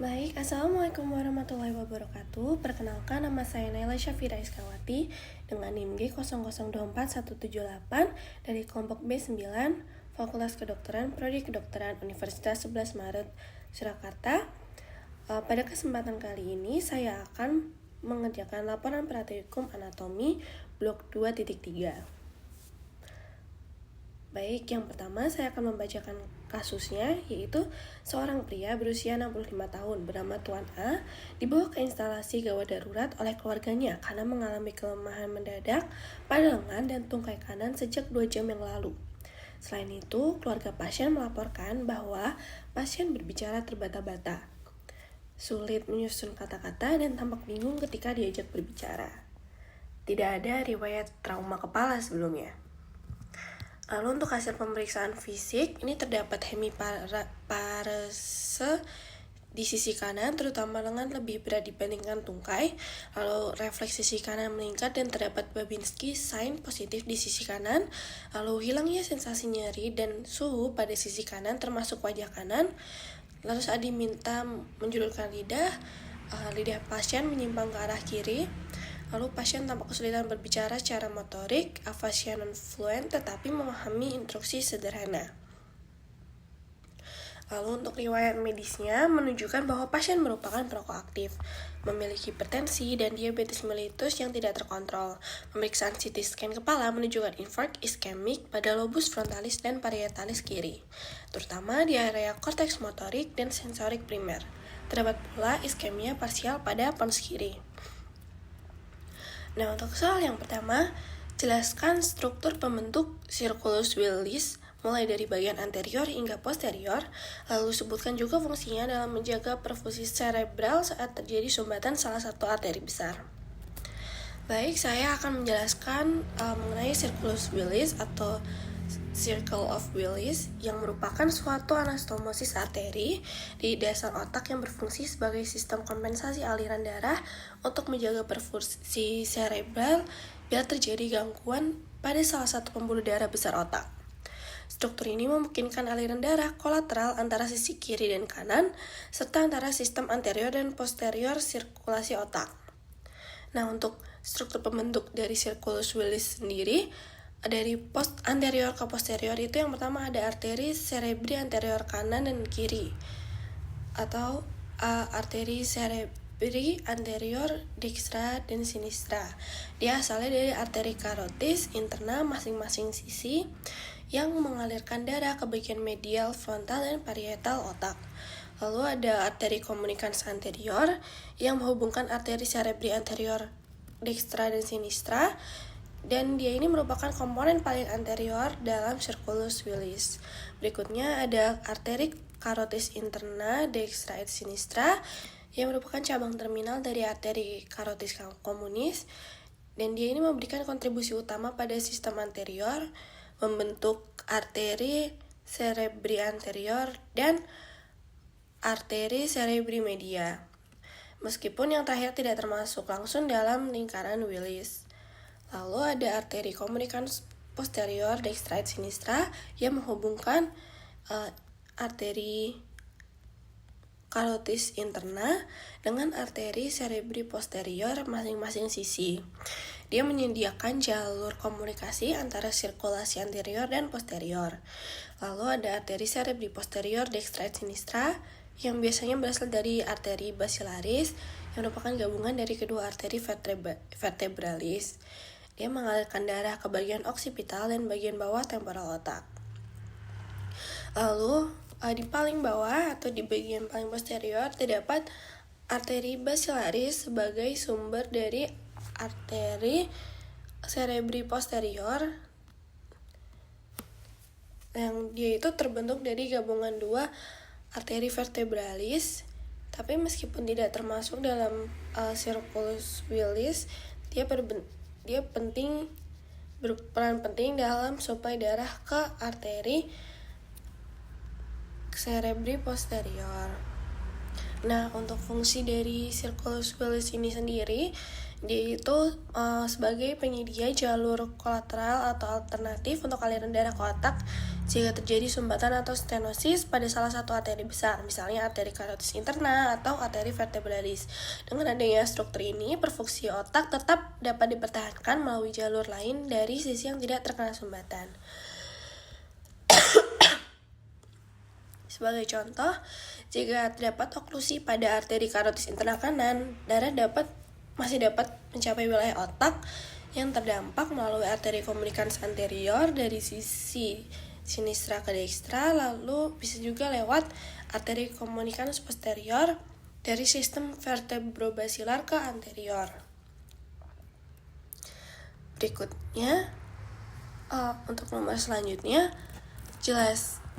Baik, Assalamualaikum warahmatullahi wabarakatuh. Perkenalkan, nama saya Naila Syafira Iskawati dengan NIM G0024178 dari kelompok B9 Fakultas Kedokteran Prodi Kedokteran Universitas 11 Maret Surakarta. Pada kesempatan kali ini saya akan mengerjakan laporan praktikum anatomi blok 2.3. Baik, yang pertama saya akan membacakan kasusnya, yaitu seorang pria berusia 65 tahun bernama Tuan A dibawa ke instalasi gawat darurat oleh keluarganya karena mengalami kelemahan mendadak pada lengan dan tungkai kanan sejak 2 jam yang lalu. Selain itu, keluarga pasien melaporkan bahwa pasien berbicara terbata-bata, sulit menyusun kata-kata, dan tampak bingung ketika diajak berbicara. Tidak ada riwayat trauma kepala sebelumnya. Lalu untuk hasil pemeriksaan fisik, ini terdapat hemiparese di sisi kanan, terutama lengan lebih berat dibandingkan tungkai. Lalu refleks sisi kanan meningkat dan terdapat Babinski sign positif di sisi kanan. Lalu hilangnya sensasi nyeri dan suhu pada sisi kanan termasuk wajah kanan. Lalu saat diminta menjulurkan lidah pasien menyimpang ke arah kiri. Lalu pasien tampak kesulitan berbicara secara motorik, afasia non-fluent, tetapi memahami instruksi sederhana. Lalu untuk riwayat medisnya menunjukkan bahwa pasien merupakan perokok aktif, memiliki hipertensi dan diabetes mellitus yang tidak terkontrol. Pemeriksaan CT scan kepala menunjukkan infark iskemik pada lobus frontalis dan parietalis kiri, terutama di area korteks motorik dan sensorik primer. Terdapat pula iskemia parsial pada pons kiri. Nah, untuk soal yang pertama, jelaskan struktur pembentuk circulus Willis mulai dari bagian anterior hingga posterior, lalu sebutkan juga fungsinya dalam menjaga perfusi cerebral saat terjadi sumbatan salah satu arteri besar. Baik, saya akan menjelaskan mengenai circulus Willis atau Circle of Willis yang merupakan suatu anastomosis arteri di dasar otak yang berfungsi sebagai sistem kompensasi aliran darah untuk menjaga perfusi cerebral bila terjadi gangguan pada salah satu pembuluh darah besar otak. Struktur ini memungkinkan aliran darah kolateral antara sisi kiri dan kanan, serta antara sistem anterior dan posterior sirkulasi otak. Nah, untuk struktur pembentuk dari Circulus Willis sendiri, dari anterior ke posterior itu yang pertama ada arteri cerebri anterior kanan dan kiri, atau arteri cerebri anterior dextra dan sinistra. Dia asalnya dari arteri carotis interna masing-masing sisi yang mengalirkan darah ke bagian medial, frontal, dan parietal otak. Lalu ada arteri communicans anterior yang menghubungkan arteri cerebri anterior dextra dan sinistra, dan dia ini merupakan komponen paling anterior dalam Circulus Willis. Berikutnya ada arteri carotis interna dextra et sinistra yang merupakan cabang terminal dari arteri carotis communis, dan dia ini memberikan kontribusi utama pada sistem anterior, membentuk arteri cerebri anterior dan arteri cerebri media. Meskipun yang terakhir tidak termasuk langsung dalam lingkaran Willis. Lalu ada arteri communicans posterior dextra et sinistra yang menghubungkan arteri carotis interna dengan arteri cerebri posterior masing-masing sisi. Dia menyediakan jalur komunikasi antara sirkulasi anterior dan posterior. Lalu ada arteri cerebri posterior dextra et sinistra yang biasanya berasal dari arteri basilaris yang merupakan gabungan dari kedua arteri vertebralis. Dia mengalirkan darah ke bagian oksipital dan bagian bawah temporal otak. Lalu di paling bawah atau di bagian paling posterior terdapat arteri basilaris sebagai sumber dari arteri cerebri posterior, yang dia itu terbentuk dari gabungan dua arteri vertebralis. Tapi meskipun tidak termasuk dalam Circulus Willis, dia berperan penting dalam suplai darah ke arteri cerebri posterior. Nah, untuk fungsi dari Circulus Willis ini sendiri, dia itu sebagai penyedia jalur kolateral atau alternatif untuk aliran darah ke otak jika terjadi sumbatan atau stenosis pada salah satu arteri besar, misalnya arteri karotis interna atau arteri vertebralis. Dengan adanya struktur ini, perfungsi otak tetap dapat dipertahankan melalui jalur lain dari sisi yang tidak terkena sumbatan. Sebagai contoh, jika terdapat oklusi pada arteri karotis interna kanan, darah masih dapat mencapai wilayah otak yang terdampak melalui arteri komunikans anterior dari sisi sinistra ke dekstra, lalu bisa juga lewat arteri komunikans posterior dari sistem vertebrobasilar ke anterior. Berikutnya, untuk nomor selanjutnya,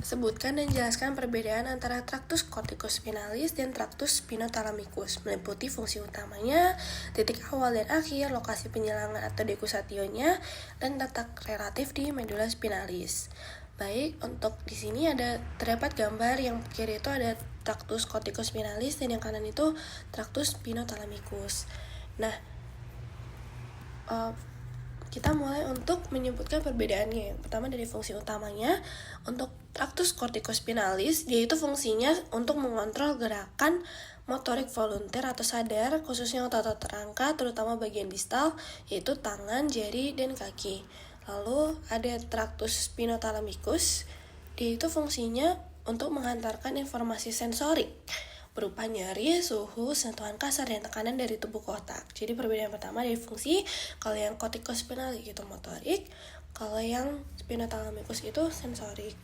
sebutkan dan jelaskan perbedaan antara traktus corticospinalis dan traktus spinothalamikus, meliputi fungsi utamanya, titik awal dan akhir, lokasi penyelangan atau dekusationya, dan letak relatif di medula spinalis. Baik, untuk di sini terdapat gambar yang kiri itu ada traktus corticospinalis dan yang kanan itu traktus spinothalamikus. Nah, kita mulai untuk menyebutkan perbedaannya. Yang pertama dari fungsi utamanya, untuk traktus corticospinalis, yaitu fungsinya untuk mengontrol gerakan motorik volunteer atau sadar, khususnya otot rangka, terutama bagian distal, yaitu tangan, jari, dan kaki. Lalu ada traktus spinothalamikus, yaitu fungsinya untuk menghantarkan informasi sensorik berupa nyeri, suhu, sentuhan kasar, dan tekanan dari tubuh ke otak. Jadi perbedaan pertama dari fungsi, kalau yang corticospinalis itu motorik, kalau yang spinothalamikus itu sensorik.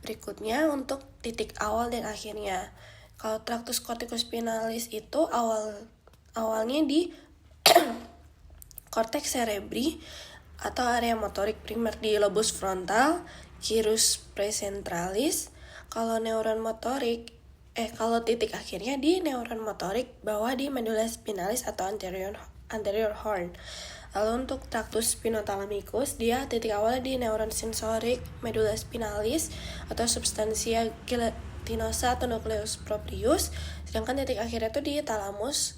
Berikutnya untuk titik awal dan akhirnya. Kalau traktus corticospinalis itu awalnya di cortex cerebri atau area motorik primer di lobus frontal, gyrus precentralis. Kalau titik akhirnya di neuron motorik bawah di medula spinalis atau anterior horn. Lalu untuk traktus spinothalamikus, dia titik awalnya di neuron sensorik medula spinalis atau substantia gelatinosa atau nucleus proprius, sedangkan titik akhirnya itu di thalamus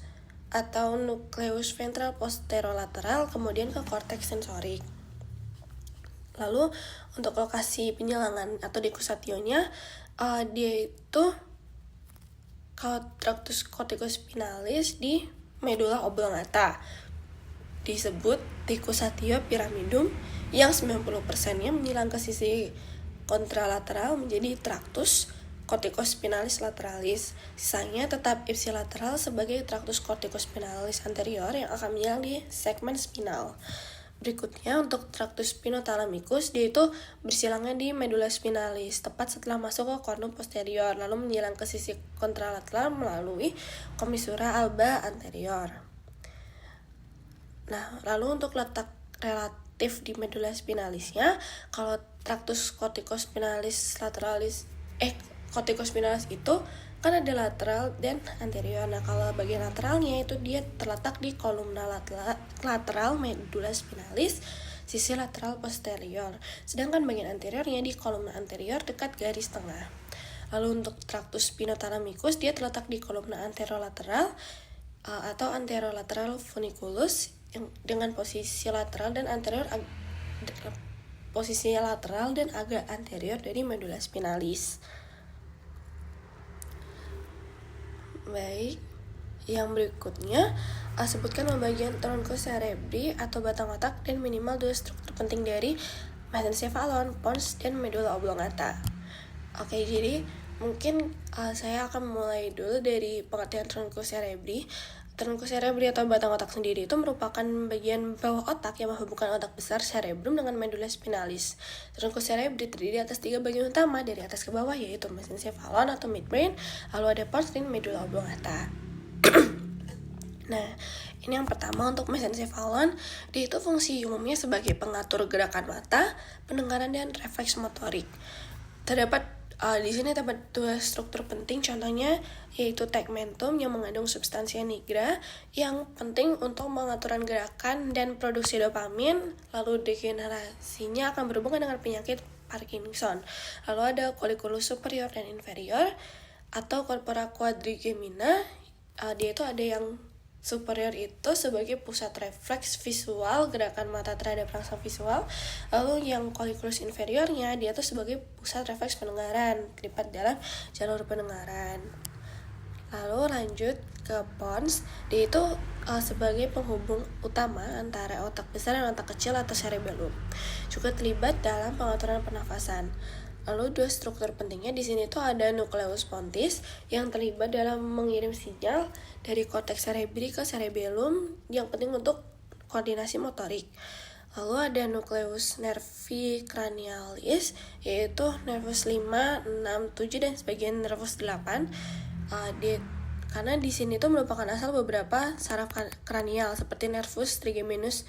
atau nucleus ventral posterolateral, kemudian ke korteks sensorik. Lalu untuk lokasi penyelangan atau dekusationya, dia itu kalau traktus corticospinalis di medula oblongata, disebut dekusatio pyramidum, yang 90%-nya menyilang ke sisi kontralateral menjadi traktus corticospinalis lateralis. Sisanya tetap ipsilateral sebagai traktus corticospinalis anterior yang akan menyilang di segmen spinal. Berikutnya untuk traktus spinothalamikus, dia itu bersilangnya di medula spinalis tepat setelah masuk ke cornum posterior, lalu menyilang ke sisi kontralateral melalui commissura alba anterior. Nah, lalu untuk letak relatif di medula spinalisnya, kalau traktus corticospinalis itu kan ada lateral dan anterior. Nah, kalau bagian lateralnya itu dia terletak di kolumna lateral medula spinalis, sisi lateral posterior. Sedangkan bagian anteriornya di kolumna anterior dekat garis tengah. Lalu untuk traktus spinothalamikus, dia terletak di kolumna anterolateral atau anterolateral funiculus dengan posisi lateral dan anterior posisinya lateral dan agak anterior dari medula spinalis. Baik, yang berikutnya sebutkan pembagian truncus cerebri atau batang otak dan minimal 2 struktur penting dari mesencephalon, pons, dan medula oblongata. Oke, jadi mungkin saya akan mulai dulu dari pengertian truncus cerebri. Truncus cerebri atau batang otak sendiri itu merupakan bagian bawah otak yang menghubungkan otak besar cerebrum dengan medula spinalis. Truncus cerebri terdiri atas 3 bagian utama dari atas ke bawah, yaitu mesencephalon atau midbrain, lalu ada pons dan medula oblongata. Nah, ini yang pertama untuk mesencephalon, dia itu fungsi umumnya sebagai pengatur gerakan mata, pendengaran, dan refleks motorik. Di sini terdapat 2 struktur penting, contohnya yaitu tegmentum yang mengandung substansia nigra yang penting untuk pengaturan gerakan dan produksi dopamin, lalu degenerasinya akan berhubungan dengan penyakit Parkinson. Lalu ada colliculus superior dan inferior atau corpora quadrigemina, dia itu ada yang superior itu sebagai pusat refleks visual gerakan mata terhadap rangsang visual, lalu yang colliculus inferiornya dia tuh sebagai pusat refleks pendengaran, terlibat dalam jalur pendengaran. Lalu lanjut ke pons, dia itu sebagai penghubung utama antara otak besar dan otak kecil atau cerebellum, juga terlibat dalam pengaturan pernafasan. Lalu dua struktur pentingnya di sini tuh ada nucleus pontis yang terlibat dalam mengirim sinyal dari korteks cerebri ke cerebellum yang penting untuk koordinasi motorik. Lalu ada nucleus nervi cranialis yaitu nervus 5, 6, 7 dan sebagian nervus 8. Karena di sini tuh merupakan asal beberapa saraf kranial seperti nervus trigeminus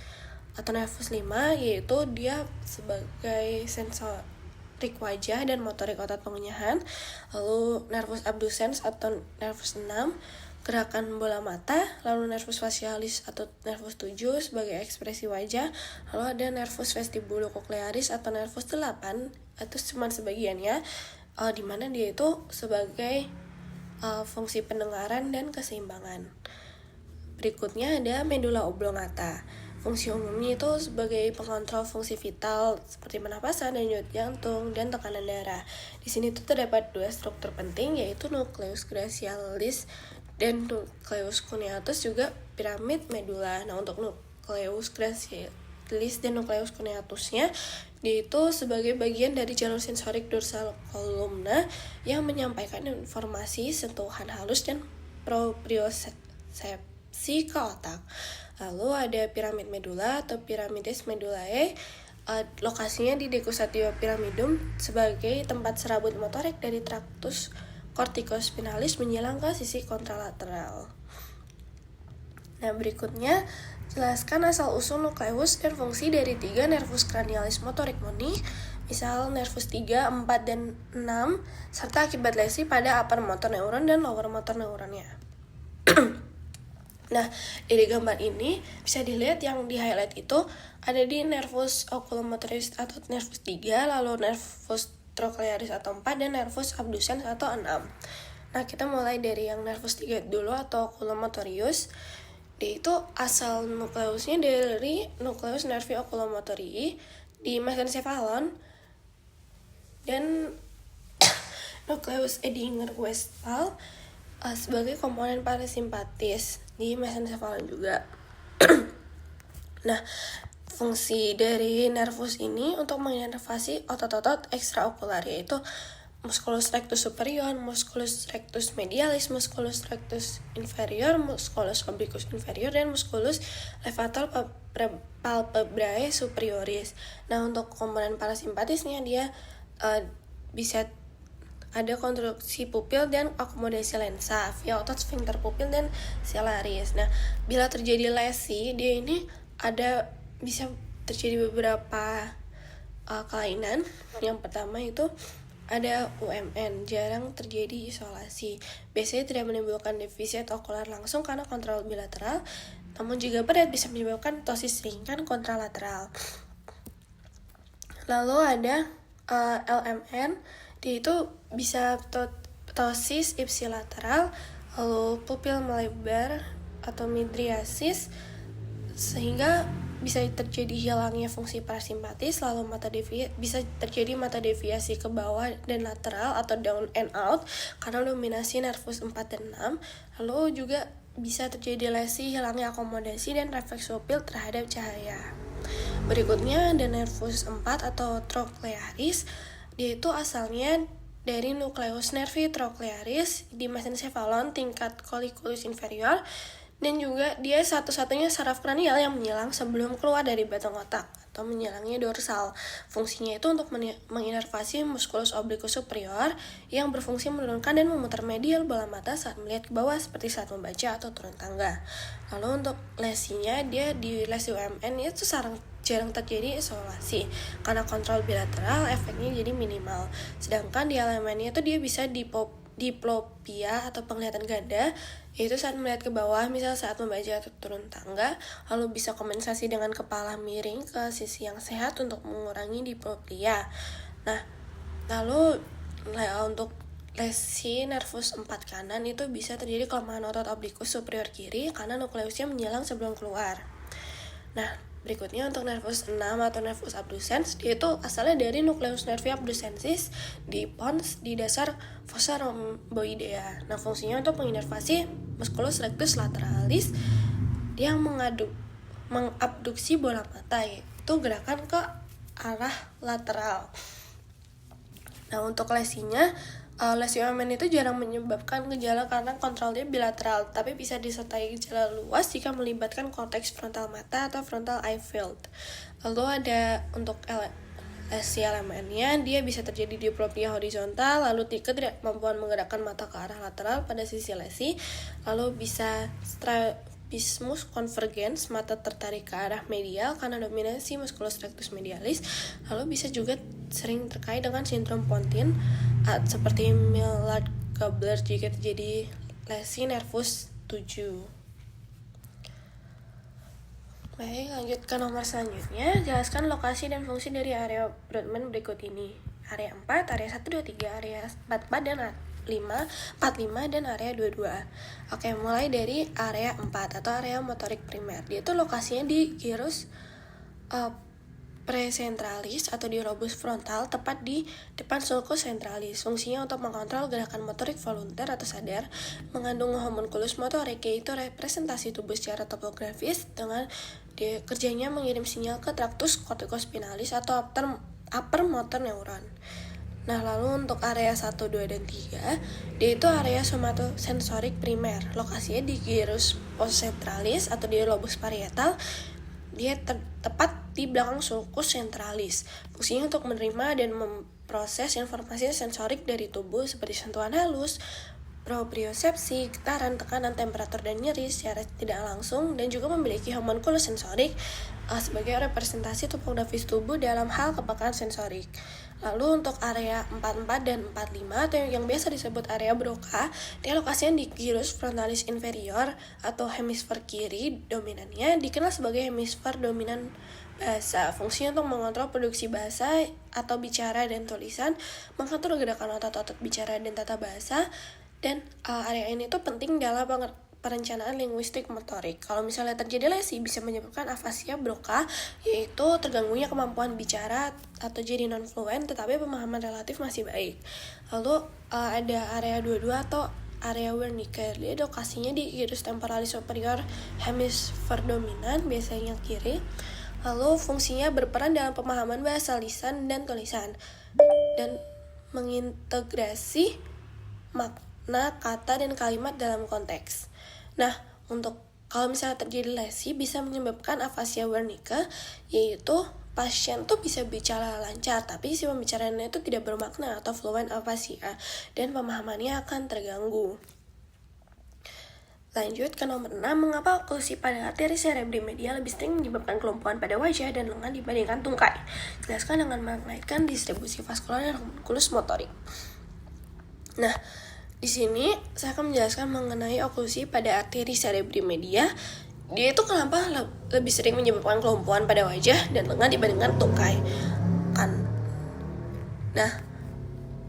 atau nervus 5, yaitu dia sebagai sensorik wajah dan motorik otot pengunyahan. Lalu nervus abducens atau nervus 6 gerakan bola mata, lalu nervus facialis atau nervus 7 sebagai ekspresi wajah, lalu ada nervus vestibulocochlearis atau nervus 8 itu cuma sebagiannya, di mana dia itu sebagai fungsi pendengaran dan keseimbangan. Berikutnya ada medula oblongata. Fungsi umumnya itu sebagai pengontrol fungsi vital seperti pernapasan dan denyut jantung dan tekanan darah. Di sini tuh terdapat dua struktur penting yaitu nucleus glacialis dan nucleus cuneatus juga piramid medula. Nah, untuk nucleus glacialis dan nucleus cuneatusnya dia itu sebagai bagian dari jalur sensorik dorsal kolumna yang menyampaikan informasi sentuhan halus dan propriosepsi ke otak. Lalu ada piramid medula atau piramides medulae, lokasinya di decussatio pyramidum sebagai tempat serabut motorik dari tractus corticospinalis menyilang ke sisi kontralateral. Nah, berikutnya jelaskan asal-usul nukleus dan fungsi dari 3 nervus cranialis motorik murni, misal nervus 3, 4, dan 6, serta akibat lesi pada upper motor neuron dan lower motor neuronnya. Nah, dari gambar ini bisa dilihat yang di highlight itu ada di nervus oculomotoris atau nervus 3, lalu nervus trochlearis atau 4, dan nervus abducens atau 6. Nah, kita mulai dari yang nervus 3 dulu atau oculomotorius. Dia itu asal nukleusnya dari nucleus nervi oculomotorii di mesencephalon dan nucleus Edinger-Westphal sebagai komponen parasimpatis di mesencephalon juga. Nah, fungsi dari nervus ini untuk menginervasi otot-otot ekstraokular yaitu musculus rectus superior, musculus rectus medialis, musculus rectus inferior, musculus obliquus inferior, dan musculus levator palpebrae superioris. Nah, untuk komponen parasimpatisnya dia bisa ada konstruksi pupil dan akomodasi lensa via otot sphincter pupil dan ciliaris. Nah, bila terjadi lesi, dia ini bisa terjadi beberapa kelainan. Yang pertama itu ada UMN, jarang terjadi isolasi. Biasanya tidak menimbulkan defisit okular langsung karena kontrol bilateral, namun jika berat bisa menyebabkan ptosis ringan kontralateral. Lalu ada LMN, dia itu bisa ptosis ipsilateral, lalu pupil melebar atau midriasis, sehingga bisa terjadi hilangnya fungsi parasimpatis, lalu bisa terjadi mata deviasi ke bawah dan lateral atau down and out karena dominasi nervus 4 dan 6. Lalu juga bisa terjadi lesi, hilangnya akomodasi dan refleks pupil terhadap cahaya. Berikutnya ada nervus 4 atau trochlearis. Dia itu asalnya dari nucleus nervi trochlearis di mesencephalon tingkat colliculus inferior, dan juga dia satu-satunya saraf kranial yang menyilang sebelum keluar dari batang otak atau menyilangnya dorsal. Fungsinya itu untuk menginervasi musculus obliquus superior yang berfungsi menurunkan dan memutar medial bola mata saat melihat ke bawah seperti saat membaca atau turun tangga. Lalu untuk lesinya, dia di lesi UMN itu jarang terjadi isolasi karena kontrol bilateral, efeknya jadi minimal. Sedangkan di LMN itu dia bisa diplopia atau penglihatan ganda, yaitu saat melihat ke bawah, misal saat membaca atau turun tangga, lalu bisa kompensasi dengan kepala miring ke sisi yang sehat untuk mengurangi diplopia. Nah, lalu untuk lesi nervus 4 kanan itu bisa terjadi kelemahan otot oblikus superior kiri karena nukleusnya menyilang sebelum keluar. Nah, berikutnya untuk nervus 6 atau nervus abducens, dia itu asalnya dari nukleus nervi abducensis di pons di dasar fossa rhomboidea. Nah, fungsinya untuk menginervasi musculus rectus lateralis yang mengabduksi bola mata, yaitu gerakan ke arah lateral. Nah, untuk lesinya, lesi omen itu jarang menyebabkan gejala karena kontrolnya bilateral, tapi bisa disertai gejala luas jika melibatkan korteks frontal mata atau frontal eye field. Lalu ada untuk lesi elemennya, dia bisa terjadi diplopia horizontal, lalu ketidakmampuan menggerakkan mata ke arah lateral pada sisi lesi, lalu bisa strabismus convergens, mata tertarik ke arah medial karena dominasi musculus rectus medialis, lalu bisa juga sering terkait dengan sindrom Pontin seperti Millard-Gabler jika terjadi lesi nervus 7. Baik, lanjut ke nomor selanjutnya. Jelaskan lokasi dan fungsi dari area Brodmann berikut ini. Area 4, area 1, 2, 3, area 44 dan 45 dan area 22. Oke, mulai dari area 4 atau area motorik primer. Dia itu lokasinya di gyrus presentralis atau di lobus frontal, tepat di depan sulcus centralis. Fungsinya untuk mengontrol gerakan motorik volunter atau sadar, mengandung homunculus motorik, yaitu representasi tubuh secara topografis dengan kerjanya mengirim sinyal ke tractus corticospinalis atau upper motor neuron. Nah, lalu untuk area 1, 2, dan 3, dia itu area somatosensorik primer. Lokasinya di gyrus postcentralis atau di lobus parietal. Dia tepat di belakang sulcus centralis. Fungsinya untuk menerima dan memproses informasi sensorik dari tubuh seperti sentuhan halus, propriosepsi, getaran, tekanan, temperatur, dan nyeri secara tidak langsung, dan juga memiliki homunculus sensorik sebagai representasi topografis tubuh dalam hal kepekaan sensorik. Lalu untuk area 44 dan 45 atau yang biasa disebut area Broca, dia lokasinya di gyrus frontalis inferior atau hemisfer kiri dominannya, dikenal sebagai hemisfer dominan bahasa. Fungsinya untuk mengontrol produksi bahasa atau bicara dan tulisan, mengatur gerakan otot-otot bicara dan tata bahasa, dan area ini tuh penting dalam perencanaan linguistik motorik. Kalau misalnya terjadi lesi, bisa menyebabkan afasia Broca, yaitu terganggunya kemampuan bicara atau jadi non-fluent, tetapi pemahaman relatif masih baik. Lalu ada area 22 atau area Wernicke. Dia lokasinya di gyrus temporalis superior hemisfer dominan, biasanya kiri. Lalu fungsinya berperan dalam pemahaman bahasa lisan dan tulisan, dan mengintegrasi makna kata dan kalimat dalam konteks. Nah, untuk kalau misalnya terjadi lesi, bisa menyebabkan afasia Wernicke, yaitu pasien tuh bisa bicara lancar, tapi si pembicaraannya itu tidak bermakna atau fluent afasia, dan pemahamannya akan terganggu. Lanjut ke nomor 6, mengapa oklusi pada arteri cerebri medial lebih sering menyebabkan kelumpuhan pada wajah dan lengan dibandingkan tungkai? Jelaskan dengan mengaitkan distribusi vaskular dan homunculus motorik. Nah, di sini saya akan menjelaskan mengenai oklusi pada arteri cerebri media. Dia itu kenapa lebih sering menyebabkan kelumpuhan pada wajah dan lengan dibandingkan tungkai. Nah,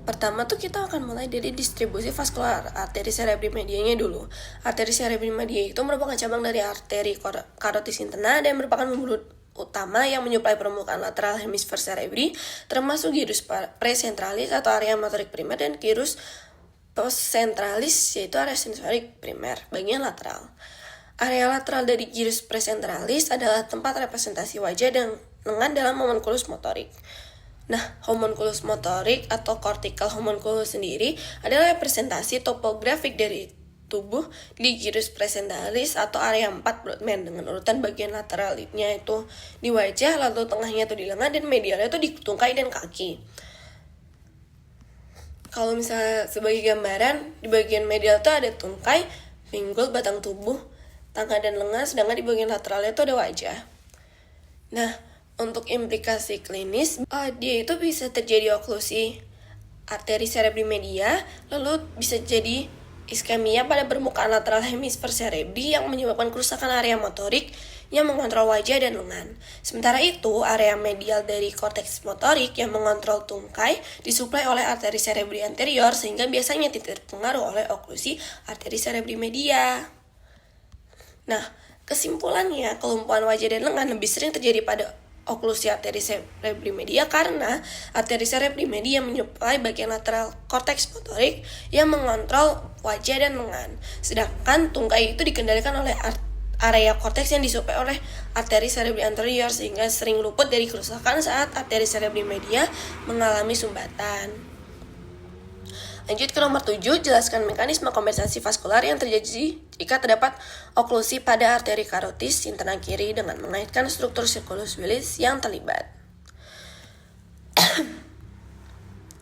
pertama tuh kita akan mulai dari distribusi vaskular arteri cerebri medianya dulu. Arteri cerebri media itu merupakan cabang dari arteri carotis interna dan merupakan pembuluh utama yang menyuplai permukaan lateral hemisfer cerebri, termasuk gyrus presentralis atau area motorik primer dan gyrus postcentralis, yaitu area sensorik primer, bagian lateral. Area lateral dari gyrus presentralis adalah tempat representasi wajah dan lengan dalam homunculus motorik. Nah, homunculus motorik atau cortical homunculus sendiri adalah representasi topografik dari tubuh di gyrus presentalis atau area 4 Brodmann, dengan urutan bagian lateralnya itu di wajah, lalu tengahnya itu di lengan, dan medialnya itu di tungkai dan kaki. Kalau misalnya sebagai gambaran, di bagian medial itu ada tungkai, pinggul, batang tubuh, tangan dan lengan, sedangkan di bagian lateralnya itu ada wajah. Nah, untuk implikasi klinis, dia itu bisa terjadi oklusi arteri cerebri media, lalu bisa jadi iskemia pada permukaan lateral hemisfer cerebri yang menyebabkan kerusakan area motorik yang mengontrol wajah dan lengan. Sementara itu, area medial dari korteks motorik yang mengontrol tungkai disuplai oleh arteri cerebri anterior sehingga biasanya tidak terpengaruh oleh oklusi arteri cerebri media. Nah, kesimpulannya, kelumpuhan wajah dan lengan lebih sering terjadi pada oklusi arteri cerebri media karena arteri cerebri media menyuplai bagian lateral korteks motorik yang mengontrol wajah dan lengan. Sedangkan tungkai itu dikendalikan oleh area korteks yang disuplai oleh arteri cerebri anterior sehingga sering luput dari kerusakan saat arteri cerebri media mengalami sumbatan. Lanjut ke nomor 7, jelaskan mekanisme kompensasi vaskular yang terjadi jika terdapat oklusi pada arteri karotis internal kiri dengan mengaitkan struktur sirkulus Willis yang terlibat.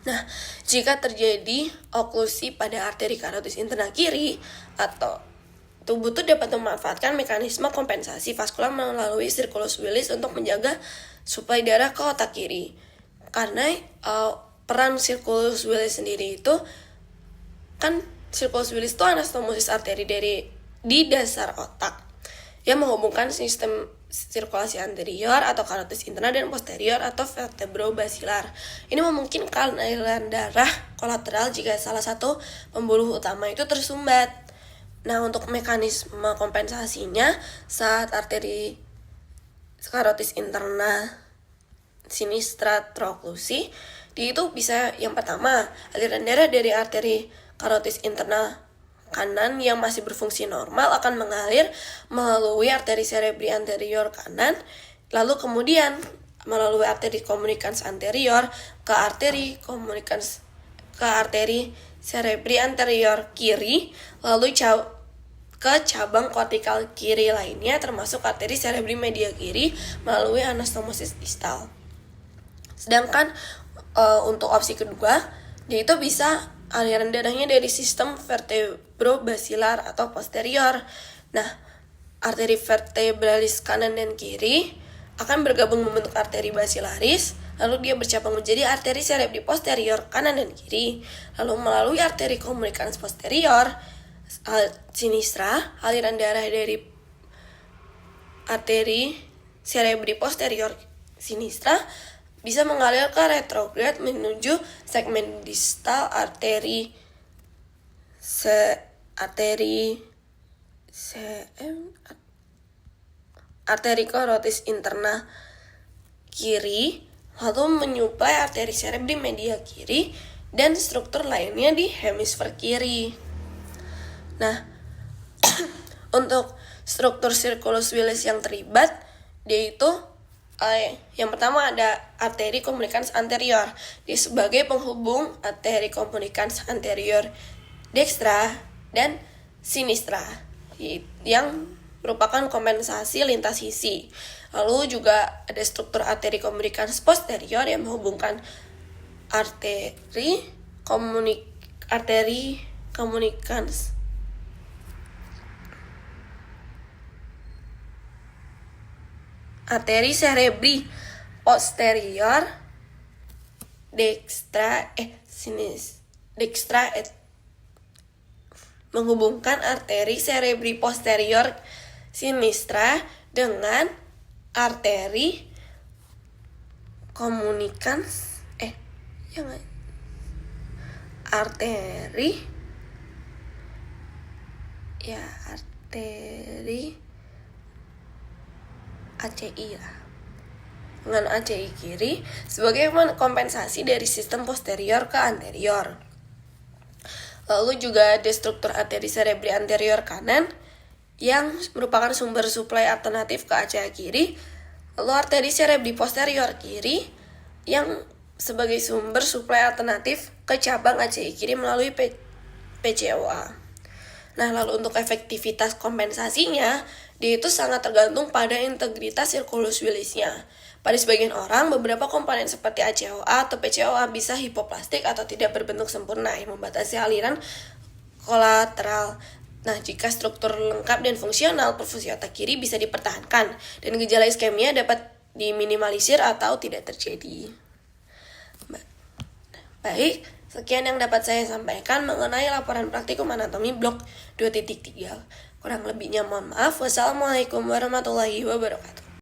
Nah, jika terjadi oklusi pada arteri karotis internal kiri atau tubuh itu dapat memanfaatkan mekanisme kompensasi vaskular melalui sirkulus Willis untuk menjaga suplai darah ke otak kiri. Karena peran sirkulus Willis sendiri itu kan sirkulus Willis itu anastomosis arteri di dasar otak yang menghubungkan sistem sirkulasi anterior atau karotis internal dan posterior atau vertebrobasilar. Ini memungkinkan aliran darah kolateral jika salah satu pembuluh utama itu tersumbat. Nah, untuk mekanisme kompensasinya saat arteri karotis internal sinistra teroklusi, itu bisa yang pertama, aliran darah dari arteri karotis internal kanan yang masih berfungsi normal akan mengalir melalui arteri cerebri anterior kanan, lalu kemudian melalui arteri komunikans anterior ke arteri cerebri anterior kiri, lalu ke cabang kortikal kiri lainnya termasuk arteri cerebri media kiri melalui anastomosis distal. Sedangkan untuk opsi kedua, yaitu bisa aliran darahnya dari sistem vertebrobasilar atau posterior. Nah, arteri vertebralis kanan dan kiri akan bergabung membentuk arteri basilaris, lalu dia bercabang menjadi arteri cerebri posterior kanan dan kiri, lalu melalui arteri komunikans posterior sinistra, aliran darah dari arteri cerebri posterior sinistra bisa mengalir ke retrograd menuju segmen distal arteri karotis internal kiri, lalu menyuplai arteri cerebri media kiri dan struktur lainnya di hemisfer kiri. Nah, untuk struktur sirkulus Willis yang terlibat, yaitu yang pertama ada arteri komunikans anterior, dia sebagai penghubung arteri komunikans anterior dextra dan sinistra yang merupakan kompensasi lintas sisi. Lalu juga ada struktur arteri komunikans posterior yang menghubungkan arteri komunikans arteri cerebri posterior dextra menghubungkan arteri cerebri posterior sinistra dengan arteri komunikans arteri ACI lah, dengan ACI kiri sebagai kompensasi dari sistem posterior ke anterior. Lalu juga ada struktur arteri cerebri anterior kanan yang merupakan sumber suplai alternatif ke ACI kiri, lalu arteri cerebri posterior kiri yang sebagai sumber suplai alternatif ke cabang ACI kiri melalui PCOA. Nah, lalu untuk efektivitas kompensasinya, dia itu sangat tergantung pada integritas sirkulus Willisnya. Pada sebagian orang, beberapa komponen seperti ACOA atau PCOA bisa hipoplastik atau tidak berbentuk sempurna yang membatasi aliran kolateral. Nah, jika struktur lengkap dan fungsional, perfusi otak kiri bisa dipertahankan dan gejala iskemia dapat diminimalisir atau tidak terjadi. Baik, Sekian yang dapat saya sampaikan mengenai laporan praktikum anatomi blok 2.3. Kurang lebihnya mohon maaf. Wassalamualaikum warahmatullahi wabarakatuh.